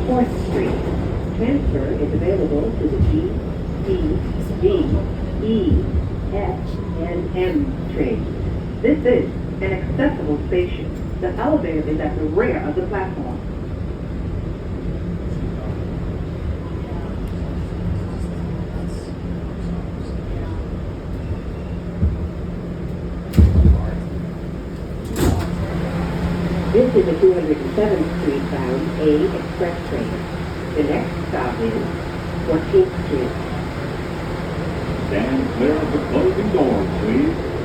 4th Street. Transfer is available to the G, C, D, E, F, and M trains. This is an accessible station. The elevator is at the rear of the platform. This is a 207th Street bound A express train. The next stop is 14th Street. Stand clear of the closing doors, please.